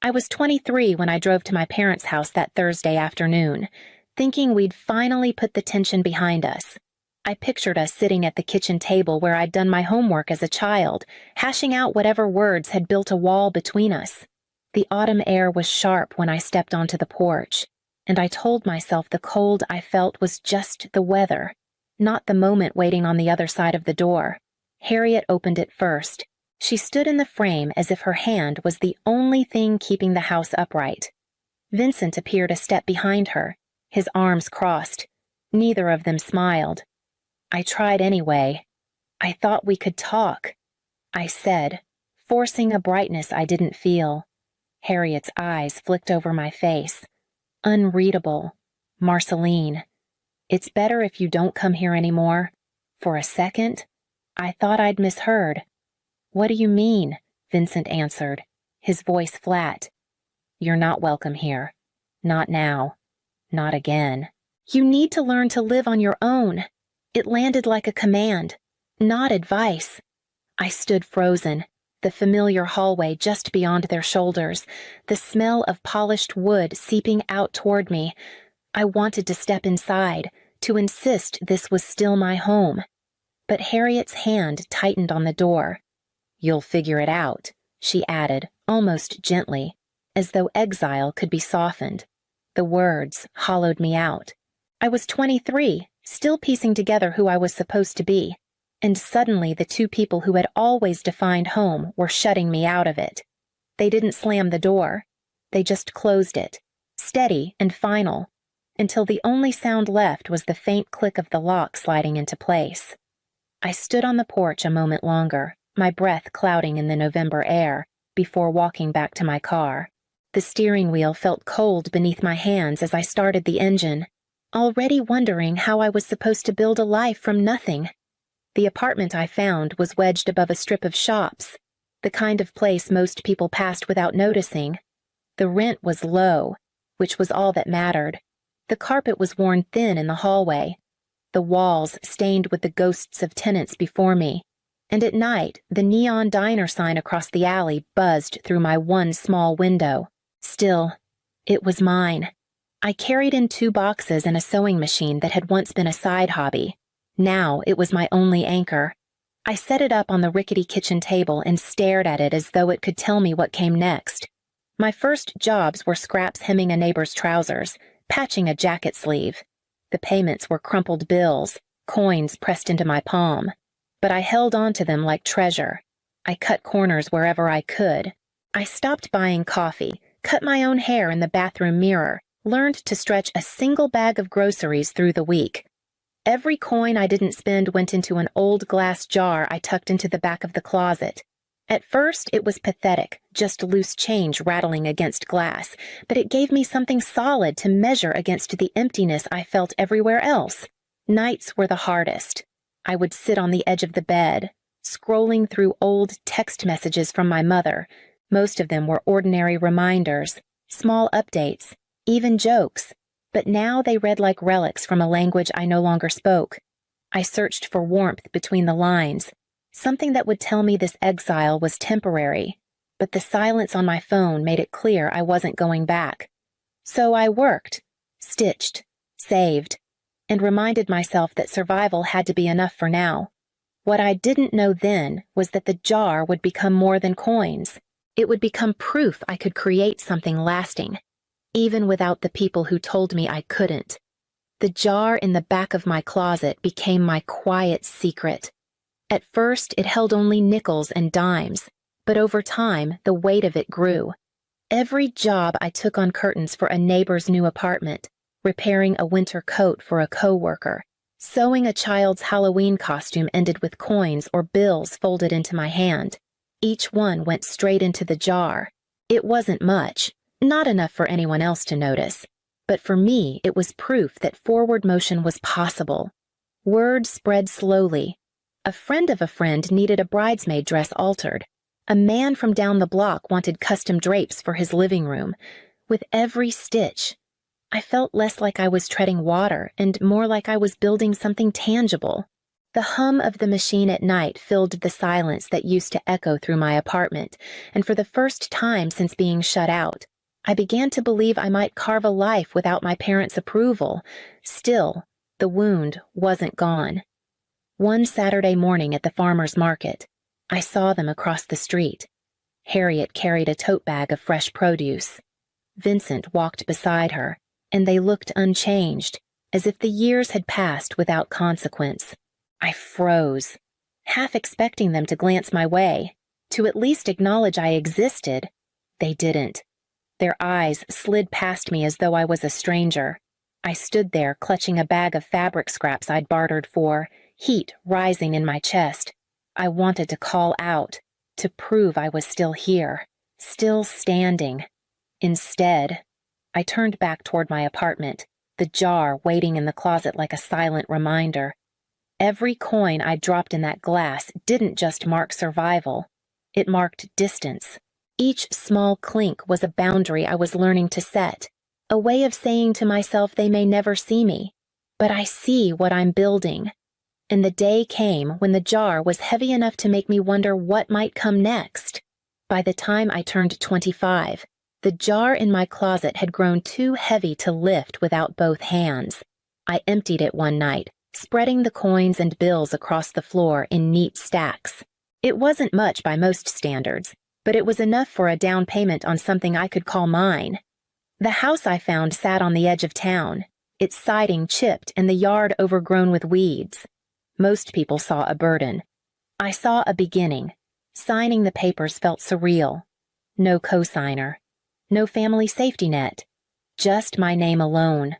I was 23 when I drove to my parents' house that Thursday afternoon, thinking we'd finally put the tension behind us. I pictured us sitting at the kitchen table where I'd done my homework as a child, hashing out whatever words had built a wall between us. The autumn air was sharp when I stepped onto the porch, and I told myself the cold I felt was just the weather, not the moment waiting on the other side of the door. Harriet opened it first. She stood in the frame as if her hand was the only thing keeping the house upright. Vincent appeared a step behind her, his arms crossed. Neither of them smiled. I tried anyway. "I thought we could talk," I said, forcing a brightness I didn't feel. Harriet's eyes flicked over my face. Unreadable. Marceline. "It's better if you don't come here anymore." For a second, I thought I'd misheard. "What do you mean?" Vincent answered, his voice flat. "You're not welcome here. Not now. Not again. You need to learn to live on your own." It landed like a command, not advice. I stood frozen, the familiar hallway just beyond their shoulders, the smell of polished wood seeping out toward me. I wanted to step inside, to insist this was still my home. But Harriet's hand tightened on the door. "You'll figure it out," she added, almost gently, as though exile could be softened. The words hollowed me out. I was 23, still piecing together who I was supposed to be, and suddenly the two people who had always defined home were shutting me out of it. They didn't slam the door. They just closed it, steady and final, until the only sound left was the faint click of the lock sliding into place. I stood on the porch a moment longer, my breath clouding in the November air, before walking back to my car. The steering wheel felt cold beneath my hands as I started the engine, already wondering how I was supposed to build a life from nothing. The apartment I found was wedged above a strip of shops, the kind of place most people passed without noticing. The rent was low, which was all that mattered. The carpet was worn thin in the hallway, the walls stained with the ghosts of tenants before me, and at night the neon diner sign across the alley buzzed through my one small window. Still, it was mine. I carried in 2 boxes and a sewing machine that had once been a side hobby. Now it was my only anchor. I set it up on the rickety kitchen table and stared at it as though it could tell me what came next. My first jobs were scraps hemming a neighbor's trousers, patching a jacket sleeve. The payments were crumpled bills, coins pressed into my palm. But I held on to them like treasure. I cut corners wherever I could. I stopped buying coffee, cut my own hair in the bathroom mirror, learned to stretch a single bag of groceries through the week. Every coin I didn't spend went into an old glass jar I tucked into the back of the closet. At first, it was pathetic, just loose change rattling against glass, but it gave me something solid to measure against the emptiness I felt everywhere else. Nights were the hardest. I would sit on the edge of the bed, scrolling through old text messages from my mother. Most of them were ordinary reminders, small updates, even jokes, but now they read like relics from a language I no longer spoke. I searched for warmth between the lines, something that would tell me this exile was temporary, but the silence on my phone made it clear I wasn't going back. So I worked, stitched, saved, and reminded myself that survival had to be enough for now. What I didn't know then was that the jar would become more than coins. It would become proof I could create something lasting, even without the people who told me I couldn't. The jar in the back of my closet became my quiet secret. At first, it held only nickels and dimes, but over time, the weight of it grew. Every job I took on curtains for a neighbor's new apartment, repairing a winter coat for a coworker, sewing a child's Halloween costume ended with coins or bills folded into my hand. Each one went straight into the jar. It wasn't much, not enough for anyone else to notice, but for me it was proof that forward motion was possible. Word spread slowly. A friend of a friend needed a bridesmaid dress altered. A man from down the block wanted custom drapes for his living room. With every stitch, I felt less like I was treading water and more like I was building something tangible. The hum of the machine at night filled the silence that used to echo through my apartment, and for the first time since being shut out, I began to believe I might carve a life without my parents' approval. Still, the wound wasn't gone. One Saturday morning at the farmer's market, I saw them across the street. Harriet carried a tote bag of fresh produce. Vincent walked beside her, and they looked unchanged, as if the years had passed without consequence. I froze, half expecting them to glance my way, to at least acknowledge I existed. They didn't. Their eyes slid past me as though I was a stranger. I stood there clutching a bag of fabric scraps I'd bartered for, heat rising in my chest. I wanted to call out, to prove I was still here, still standing. Instead, I turned back toward my apartment, the jar waiting in the closet like a silent reminder. Every coin I dropped in that glass didn't just mark survival. It marked distance. Each small clink was a boundary I was learning to set, a way of saying to myself they may never see me, but I see what I'm building. And the day came when the jar was heavy enough to make me wonder what might come next. By the time I turned 25, the jar in my closet had grown too heavy to lift without both hands. I emptied it one night, spreading the coins and bills across the floor in neat stacks. It wasn't much by most standards, but it was enough for a down payment on something I could call mine. The house I found sat on the edge of town, its siding chipped and the yard overgrown with weeds. Most people saw a burden. I saw a beginning. Signing the papers felt surreal. No cosigner. No family safety net. Just my name alone.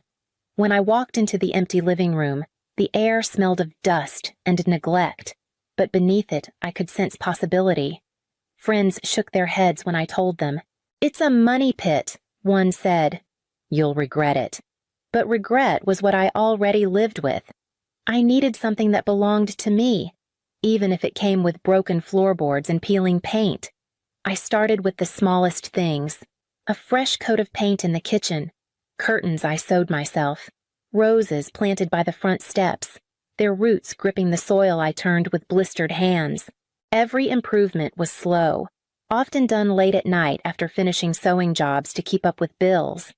When I walked into the empty living room, the air smelled of dust and neglect, but beneath it I could sense possibility. Friends shook their heads when I told them. "It's a money pit," one said. "You'll regret it." But regret was what I already lived with. I needed something that belonged to me, even if it came with broken floorboards and peeling paint. I started with the smallest things. A fresh coat of paint in the kitchen, curtains I sewed myself, roses planted by the front steps, their roots gripping the soil I turned with blistered hands. Every improvement was slow, often done late at night after finishing sewing jobs to keep up with bills.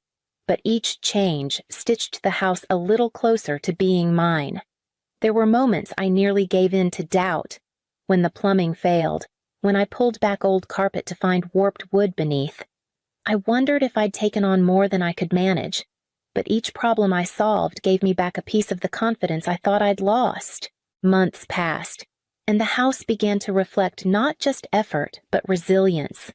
But each change stitched the house a little closer to being mine. There were moments I nearly gave in to doubt, when the plumbing failed, when I pulled back old carpet to find warped wood beneath. I wondered if I'd taken on more than I could manage, but each problem I solved gave me back a piece of the confidence I thought I'd lost. Months passed, and the house began to reflect not just effort, but resilience.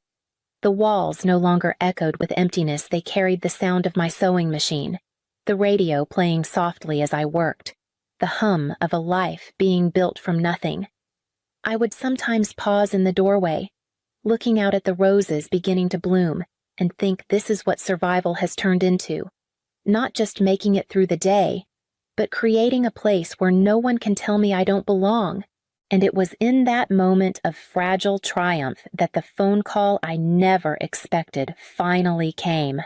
The walls no longer echoed with emptiness, they carried the sound of my sewing machine, the radio playing softly as I worked, the hum of a life being built from nothing. I would sometimes pause in the doorway, looking out at the roses beginning to bloom, and think this is what survival has turned into. Not just making it through the day, but creating a place where no one can tell me I don't belong. And it was in that moment of fragile triumph that the phone call I never expected finally came.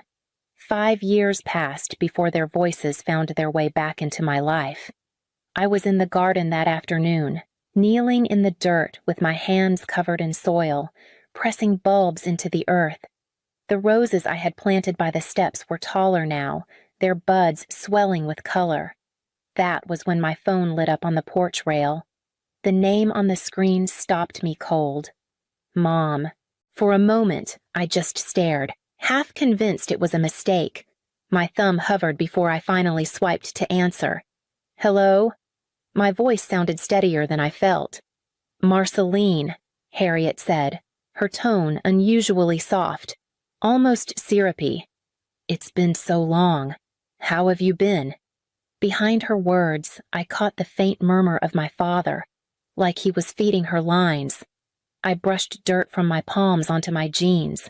5 years passed before their voices found their way back into my life. I was in the garden that afternoon, kneeling in the dirt with my hands covered in soil, pressing bulbs into the earth. The roses I had planted by the steps were taller now, their buds swelling with color. That was when my phone lit up on the porch rail. The name on the screen stopped me cold. Mom. For a moment, I just stared, half convinced it was a mistake. My thumb hovered before I finally swiped to answer. "Hello?" My voice sounded steadier than I felt. "Marceline," Harriet said, her tone unusually soft, almost syrupy. "It's been so long. How have you been?" Behind her words, I caught the faint murmur of my father, like he was feeding her lines. I brushed dirt from my palms onto my jeans.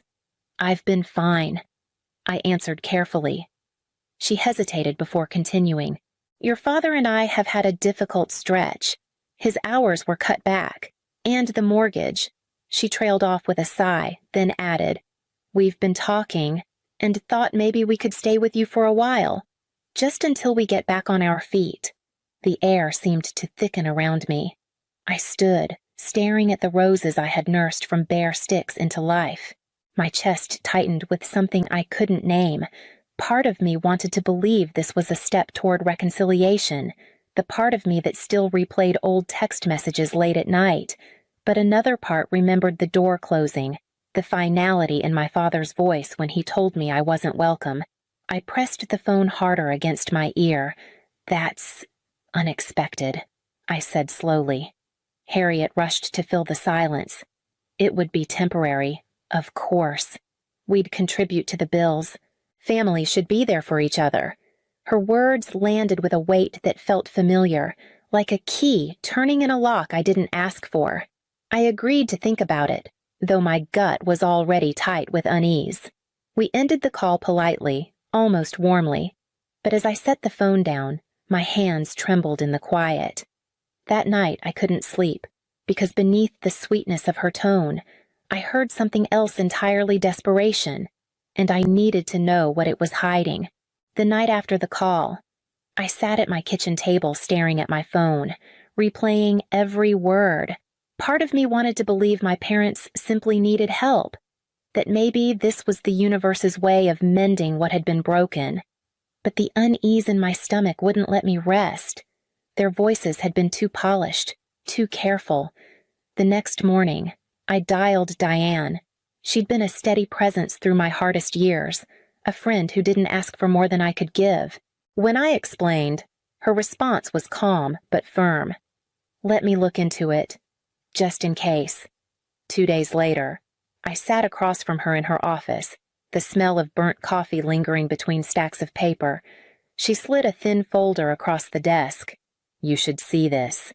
"I've been fine," I answered carefully. She hesitated before continuing. "Your father and I have had a difficult stretch. His hours were cut back, and the mortgage." She trailed off with a sigh, then added, "We've been talking, and thought maybe we could stay with you for a while, just until we get back on our feet." The air seemed to thicken around me. I stood, staring at the roses I had nursed from bare sticks into life. My chest tightened with something I couldn't name. Part of me wanted to believe this was a step toward reconciliation, the part of me that still replayed old text messages late at night. But another part remembered the door closing, the finality in my father's voice when he told me I wasn't welcome. I pressed the phone harder against my ear. "That's unexpected," I said slowly. Harriet rushed to fill the silence. "It would be temporary, of course. We'd contribute to the bills. Families should be there for each other." Her words landed with a weight that felt familiar, like a key turning in a lock I didn't ask for. I agreed to think about it, though my gut was already tight with unease. We ended the call politely, almost warmly, but as I set the phone down, my hands trembled in the quiet. That night I couldn't sleep, because beneath the sweetness of her tone, I heard something else entirely desperation, and I needed to know what it was hiding. The night after the call, I sat at my kitchen table staring at my phone, replaying every word. Part of me wanted to believe my parents simply needed help, that maybe this was the universe's way of mending what had been broken. But the unease in my stomach wouldn't let me rest. Their voices had been too polished, too careful. The next morning, I dialed Diane. She'd been a steady presence through my hardest years, a friend who didn't ask for more than I could give. When I explained, her response was calm but firm. "Let me look into it, just in case." 2 days later, I sat across from her in her office, the smell of burnt coffee lingering between stacks of paper. She slid a thin folder across the desk. "You should see this."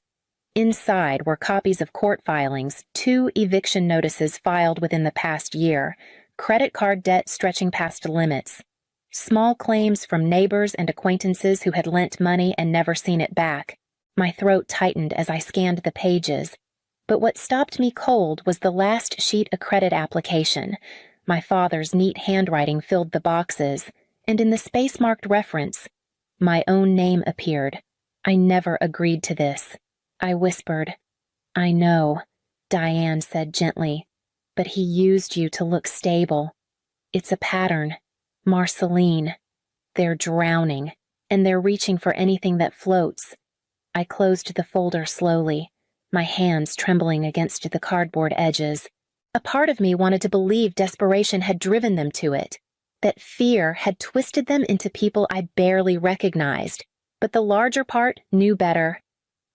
Inside were copies of court filings, 2 eviction notices filed within the past year, credit card debt stretching past limits, small claims from neighbors and acquaintances who had lent money and never seen it back. My throat tightened as I scanned the pages. But what stopped me cold was the last sheet, a credit application. My father's neat handwriting filled the boxes, and in the space-marked reference, my own name appeared. I never agreed to this. I whispered. "I know," Diane said gently, "but he used you to look stable. It's a pattern. Marceline. They're drowning, and they're reaching for anything that floats." I closed the folder slowly, my hands trembling against the cardboard edges. A part of me wanted to believe desperation had driven them to it, that fear had twisted them into people I barely recognized, but the larger part knew better.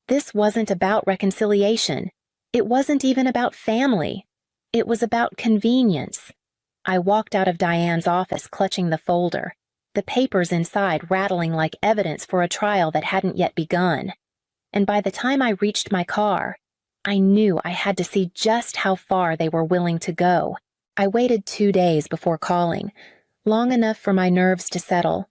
This wasn't about reconciliation. It wasn't even about family. It was about convenience. I walked out of Diane's office clutching the folder, the papers inside rattling like evidence for a trial that hadn't yet begun. And by the time I reached my car, I knew I had to see just how far they were willing to go. I waited 2 days before calling, long enough for my nerves to settle,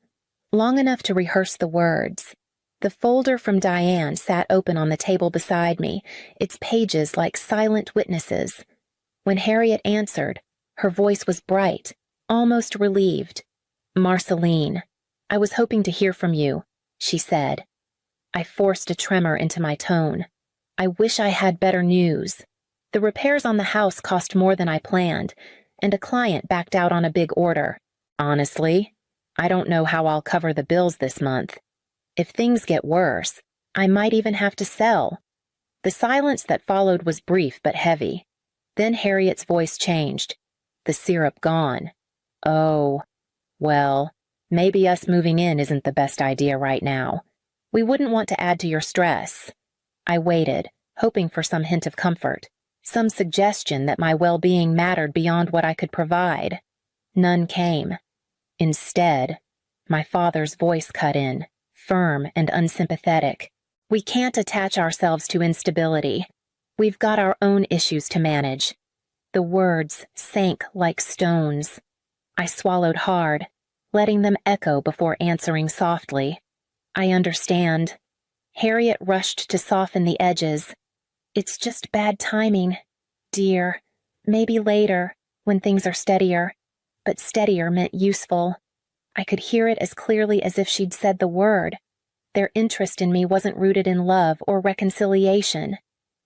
long enough to rehearse the words. The folder from Diane sat open on the table beside me, its pages like silent witnesses. When Harriet answered, her voice was bright, almost relieved. "Marceline, I was hoping to hear from you," she said. I forced a tremor into my tone. "I wish I had better news. The repairs on the house cost more than I planned, and a client backed out on a big order. Honestly, I don't know how I'll cover the bills this month. If things get worse, I might even have to sell." The silence that followed was brief but heavy. Then Harriet's voice changed. "The syrup gone. Oh, well, maybe us moving in isn't the best idea right now. We wouldn't want to add to your stress." I waited, hoping for some hint of comfort, some suggestion that my well-being mattered beyond what I could provide. None came. Instead, my father's voice cut in, firm and unsympathetic. "We can't attach ourselves to instability. We've got our own issues to manage." The words sank like stones. I swallowed hard, letting them echo before answering softly. "I understand." Harriet rushed to soften the edges. "It's just bad timing, dear. Maybe later, when things are steadier." But steadier meant useful. I could hear it as clearly as if she'd said the word. Their interest in me wasn't rooted in love or reconciliation.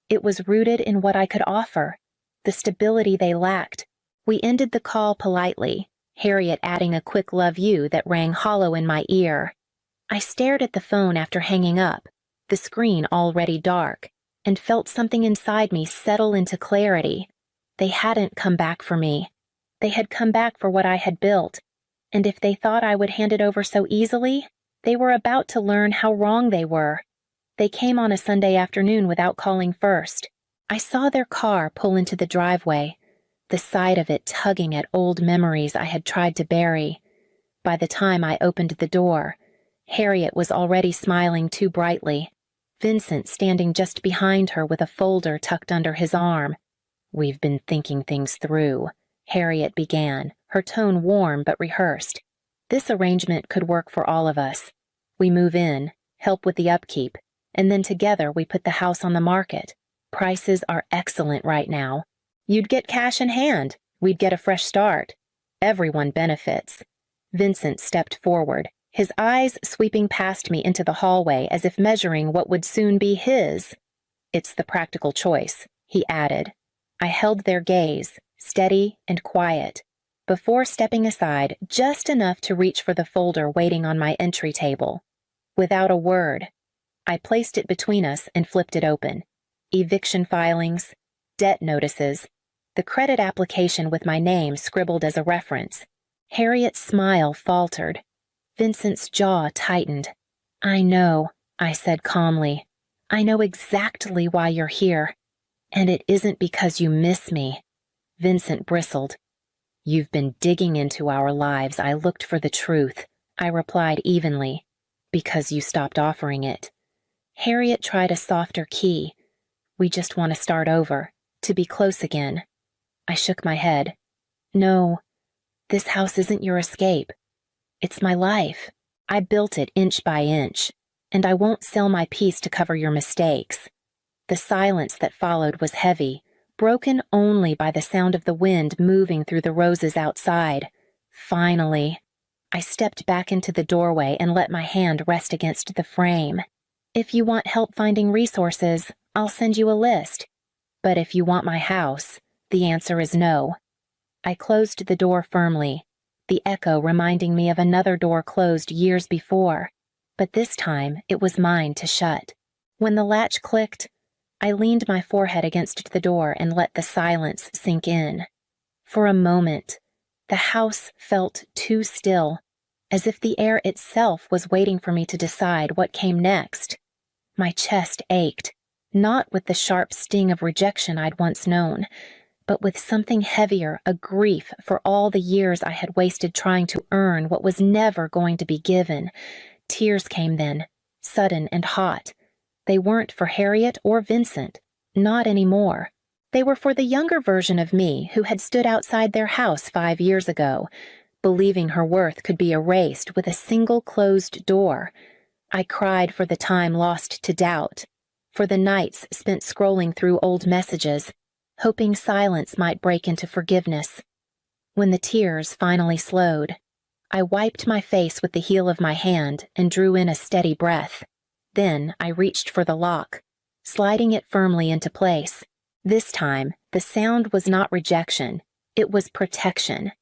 It was rooted in what I could offer, the stability they lacked. We ended the call politely, Harriet adding a quick love you that rang hollow in my ear. I stared at the phone after hanging up, the screen already dark, and felt something inside me settle into clarity. They hadn't come back for me. They had come back for what I had built, and if they thought I would hand it over so easily, they were about to learn how wrong they were. They came on a Sunday afternoon without calling first. I saw their car pull into the driveway, the sight of it tugging at old memories I had tried to bury. By the time I opened the door, Harriet was already smiling too brightly, Vincent standing just behind her with a folder tucked under his arm. "We've been thinking things through," Harriet began, her tone warm but rehearsed. "This arrangement could work for all of us. We move in, help with the upkeep, and then together we put the house on the market. Prices are excellent right now. You'd get cash in hand. We'd get a fresh start. Everyone benefits." Vincent stepped forward, his eyes sweeping past me into the hallway as if measuring what would soon be his. "It's the practical choice," he added. I held their gaze, steady and quiet, before stepping aside just enough to reach for the folder waiting on my entry table. Without a word, I placed it between us and flipped it open. Eviction filings, debt notices, the credit application with my name scribbled as a reference. Harriet's smile faltered. Vincent's jaw tightened. "I know," I said calmly. "I know exactly why you're here. And it isn't because you miss me." Vincent bristled. "You've been digging into our lives. I looked for the truth," I replied evenly. "Because you stopped offering it." Harriet tried a softer key. "We just want to start over, to be close again." I shook my head. "No, this house isn't your escape. It's my life. I built it inch by inch, and I won't sell my piece to cover your mistakes." The silence that followed was heavy, broken only by the sound of the wind moving through the roses outside. Finally, I stepped back into the doorway and let my hand rest against the frame. "If you want help finding resources, I'll send you a list. But if you want my house, the answer is no." I closed the door firmly, the echo reminding me of another door closed years before, but this time it was mine to shut. When the latch clicked, I leaned my forehead against the door and let the silence sink in. For a moment, the house felt too still, as if the air itself was waiting for me to decide what came next. My chest ached, not with the sharp sting of rejection I'd once known, but with something heavier, a grief for all the years I had wasted trying to earn what was never going to be given. Tears came then, sudden and hot. They weren't for Harriet or Vincent, not anymore. They were for the younger version of me who had stood outside their house 5 years ago, believing her worth could be erased with a single closed door. I cried for the time lost to doubt, for the nights spent scrolling through old messages, hoping silence might break into forgiveness. When the tears finally slowed, I wiped my face with the heel of my hand and drew in a steady breath. Then I reached for the lock, sliding it firmly into place. This time, the sound was not rejection, it was protection.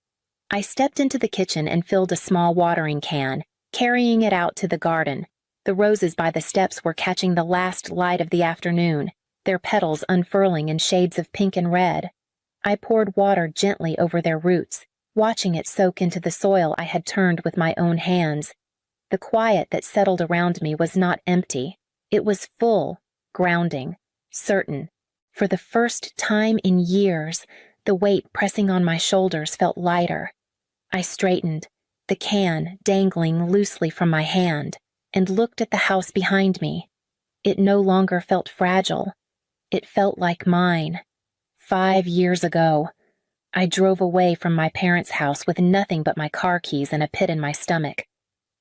I stepped into the kitchen and filled a small watering can, carrying it out to the garden. The roses by the steps were catching the last light of the afternoon, their petals unfurling in shades of pink and red. I poured water gently over their roots, watching it soak into the soil I had turned with my own hands. The quiet that settled around me was not empty. It was full, grounding, certain. For the first time in years, the weight pressing on my shoulders felt lighter. I straightened, the can dangling loosely from my hand, and looked at the house behind me. It no longer felt fragile. It felt like mine. 5 years ago, I drove away from my parents' house with nothing but my car keys and a pit in my stomach.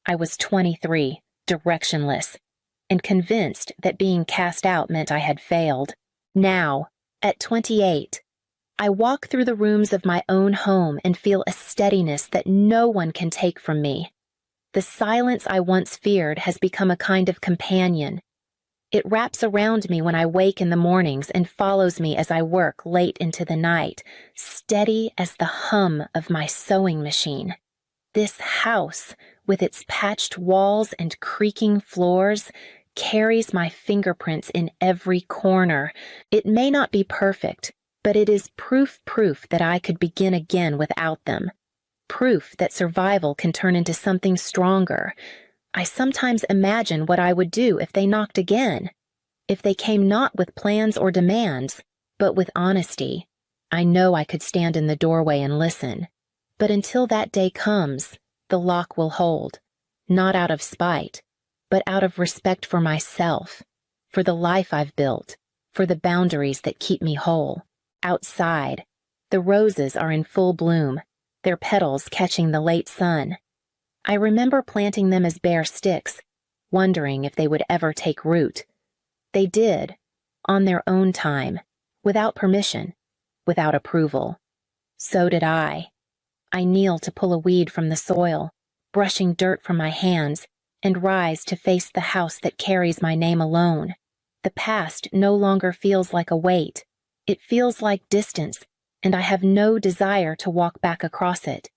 I was 23, directionless, and convinced that being cast out meant I had failed. Now, at 28, I walk through the rooms of my own home and feel a steadiness that no one can take from me. The silence I once feared has become a kind of companion. It wraps around me when I wake in the mornings and follows me as I work late into the night, steady as the hum of my sewing machine. This house, with its patched walls and creaking floors, carries my fingerprints in every corner. It may not be perfect, but it is proof that I could begin again without them. Proof that survival can turn into something stronger. I sometimes imagine what I would do if they knocked again. If they came not with plans or demands, but with honesty. I know I could stand in the doorway and listen. But until that day comes, the lock will hold. Not out of spite, but out of respect for myself, for the life I've built, for the boundaries that keep me whole. Outside, the roses are in full bloom, their petals catching the late sun. I remember planting them as bare sticks, wondering if they would ever take root. They did, on their own time, without permission, without approval. So did I. I kneel to pull a weed from the soil, brushing dirt from my hands, and rise to face the house that carries my name alone. The past no longer feels like a weight. It feels like distance, and I have no desire to walk back across it.